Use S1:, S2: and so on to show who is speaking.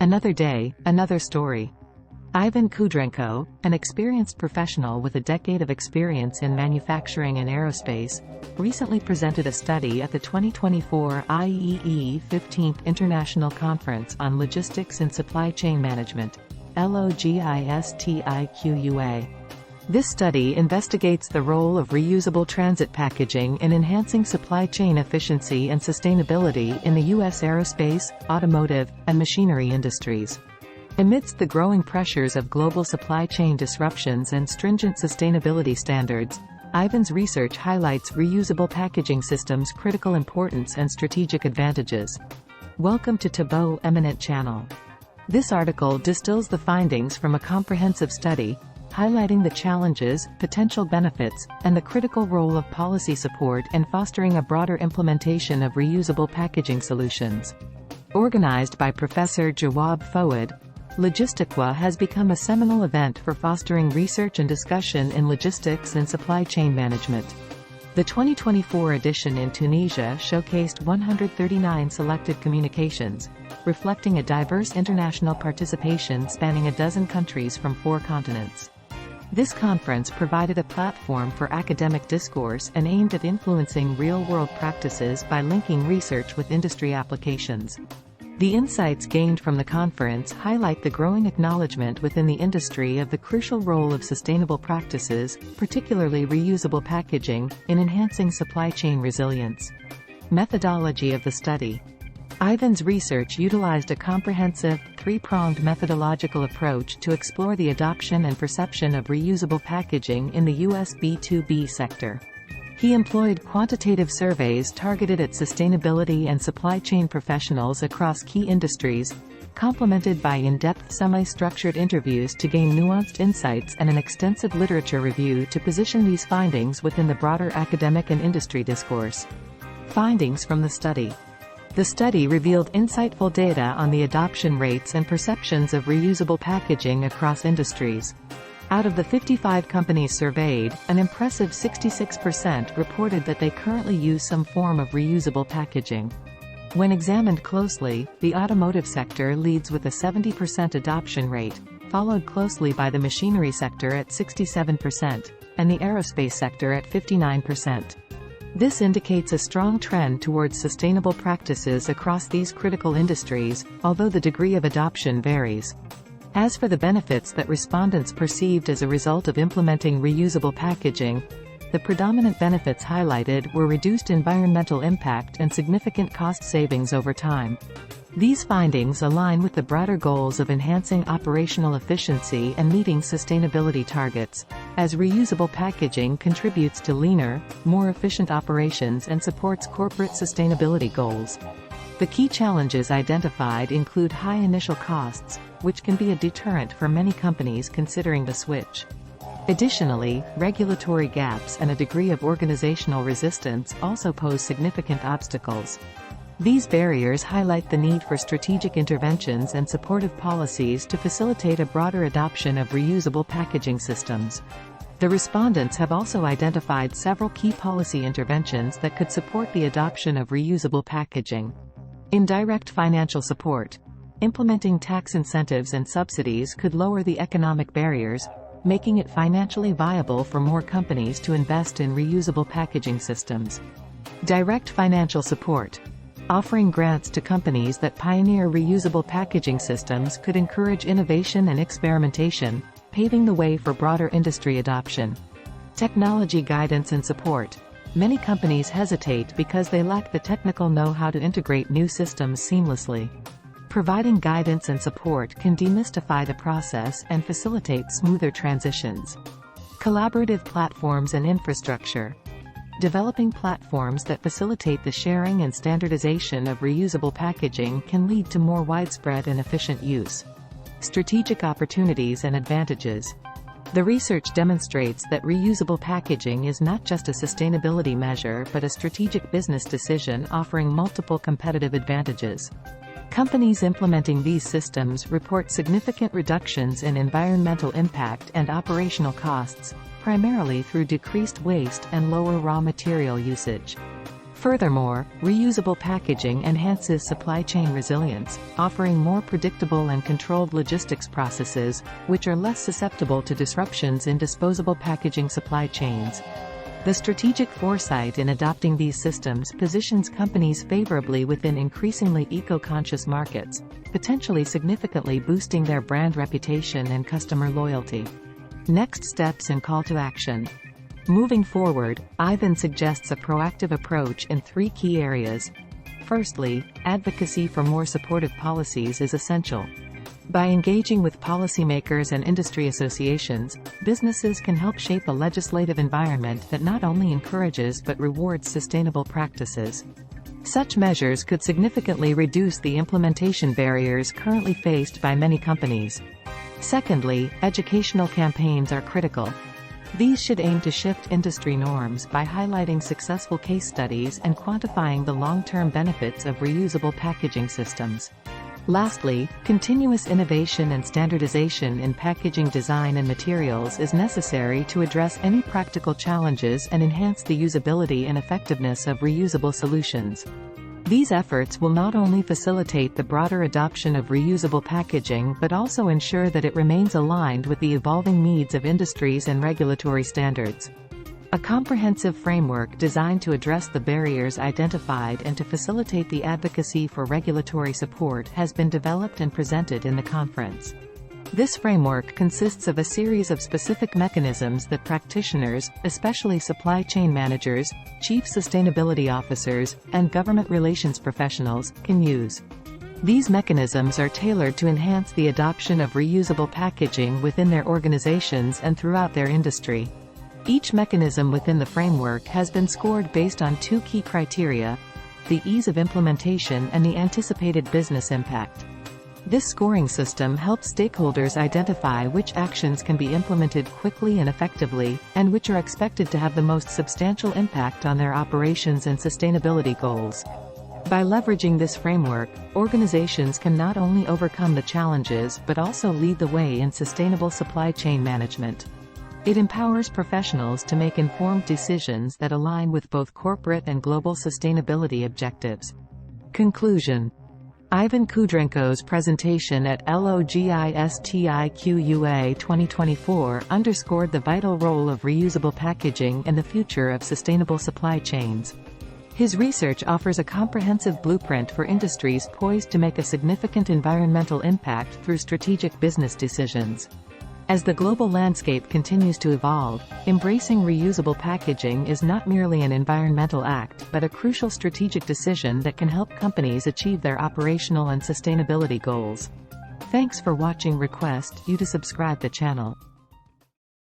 S1: Another day, another story. Ivan Kudrenko, an experienced professional with a decade of experience in manufacturing and aerospace, recently presented a study at the 2024 IEEE 15th International Conference on Logistics and Supply Chain Management, LOGISTIQA. This study investigates the role of reusable transit packaging in enhancing supply chain efficiency and sustainability in the U.S. aerospace, automotive, and machinery industries. Amidst the growing pressures of global supply chain disruptions and stringent sustainability standards, Ivan's research highlights reusable packaging systems' critical importance and strategic advantages. Welcome to Tabo Eminent Channel. This article distills the findings from a comprehensive study, highlighting the challenges, potential benefits, and the critical role of policy support in fostering a broader implementation of reusable packaging solutions. Organized by Professor Jawab Fouad, LOGISTIQUA has become a seminal event for fostering research and discussion in logistics and supply chain management. The 2024 edition in Tunisia showcased 139 selected communications, reflecting a diverse international participation spanning a dozen countries from 4 continents. This conference provided a platform for academic discourse and aimed at influencing real-world practices by linking research with industry applications. The insights gained from the conference highlight the growing acknowledgement within the industry of the crucial role of sustainable practices, particularly reusable packaging, in enhancing supply chain resilience. Methodology of the study. Ivan's research utilized a comprehensive, 3-pronged methodological approach to explore the adoption and perception of reusable packaging in the U.S. B2B sector. He employed quantitative surveys targeted at sustainability and supply chain professionals across key industries, complemented by in-depth semi-structured interviews to gain nuanced insights and an extensive literature review to position these findings within the broader academic and industry discourse. Findings from the study. The study revealed insightful data on the adoption rates and perceptions of reusable packaging across industries. Out of the 55 companies surveyed, an impressive 66% reported that they currently use some form of reusable packaging. When examined closely, the automotive sector leads with a 70% adoption rate, followed closely by the machinery sector at 67%, and the aerospace sector at 59%. This indicates a strong trend towards sustainable practices across these critical industries, although the degree of adoption varies. As for the benefits that respondents perceived as a result of implementing reusable packaging, the predominant benefits highlighted were reduced environmental impact and significant cost savings over time. These findings align with the broader goals of enhancing operational efficiency and meeting sustainability targets, as reusable packaging contributes to leaner, more efficient operations and supports corporate sustainability goals. The key challenges identified include high initial costs, which can be a deterrent for many companies considering the switch. Additionally, regulatory gaps and a degree of organizational resistance also pose significant obstacles. These barriers highlight the need for strategic interventions and supportive policies to facilitate a broader adoption of reusable packaging systems. The respondents have also identified several key policy interventions that could support the adoption of reusable packaging. Indirect financial support. Implementing tax incentives and subsidies could lower the economic barriers, making it financially viable for more companies to invest in reusable packaging systems. Direct financial support. Offering grants to companies that pioneer reusable packaging systems could encourage innovation and experimentation, paving the way for broader industry adoption. Technology guidance and support. Many companies hesitate because they lack the technical know-how to integrate new systems seamlessly. Providing guidance and support can demystify the process and facilitate smoother transitions. Collaborative platforms and infrastructure. Developing platforms that facilitate the sharing and standardization of reusable packaging can lead to more widespread and efficient use. Strategic opportunities and advantages. The research demonstrates that reusable packaging is not just a sustainability measure but a strategic business decision offering multiple competitive advantages. Companies implementing these systems report significant reductions in environmental impact and operational costs, primarily through decreased waste and lower raw material usage. Furthermore, reusable packaging enhances supply chain resilience, offering more predictable and controlled logistics processes, which are less susceptible to disruptions in disposable packaging supply chains. The strategic foresight in adopting these systems positions companies favorably within increasingly eco-conscious markets, potentially significantly boosting their brand reputation and customer loyalty. Next steps and call to action. Moving forward, Ivan suggests a proactive approach in 3 key areas. Firstly, advocacy for more supportive policies is essential. By engaging with policymakers and industry associations, businesses can help shape a legislative environment that not only encourages but rewards sustainable practices. Such measures could significantly reduce the implementation barriers currently faced by many companies. Secondly, educational campaigns are critical. These should aim to shift industry norms by highlighting successful case studies and quantifying the long-term benefits of reusable packaging systems. Lastly, continuous innovation and standardization in packaging design and materials is necessary to address any practical challenges and enhance the usability and effectiveness of reusable solutions. These efforts will not only facilitate the broader adoption of reusable packaging but also ensure that it remains aligned with the evolving needs of industries and regulatory standards. A comprehensive framework designed to address the barriers identified and to facilitate the advocacy for regulatory support has been developed and presented in the conference. This framework consists of a series of specific mechanisms that practitioners, especially supply chain managers, chief sustainability officers, and government relations professionals, can use. These mechanisms are tailored to enhance the adoption of reusable packaging within their organizations and throughout their industry. Each mechanism within the framework has been scored based on 2 key criteria: the ease of implementation and the anticipated business impact. This scoring system helps stakeholders identify which actions can be implemented quickly and effectively, and which are expected to have the most substantial impact on their operations and sustainability goals. By leveraging this framework, organizations can not only overcome the challenges but also lead the way in sustainable supply chain management. It empowers professionals to make informed decisions that align with both corporate and global sustainability objectives. Conclusion. Ivan Kudrenko's presentation at LOGISTIQA 2024 underscored the vital role of reusable packaging in the future of sustainable supply chains. His research offers a comprehensive blueprint for industries poised to make a significant environmental impact through strategic business decisions. As the global landscape continues to evolve, embracing reusable packaging is not merely an environmental act but a crucial strategic decision that can help companies achieve their operational and sustainability goals. Thanks for watching. Request you to subscribe the channel.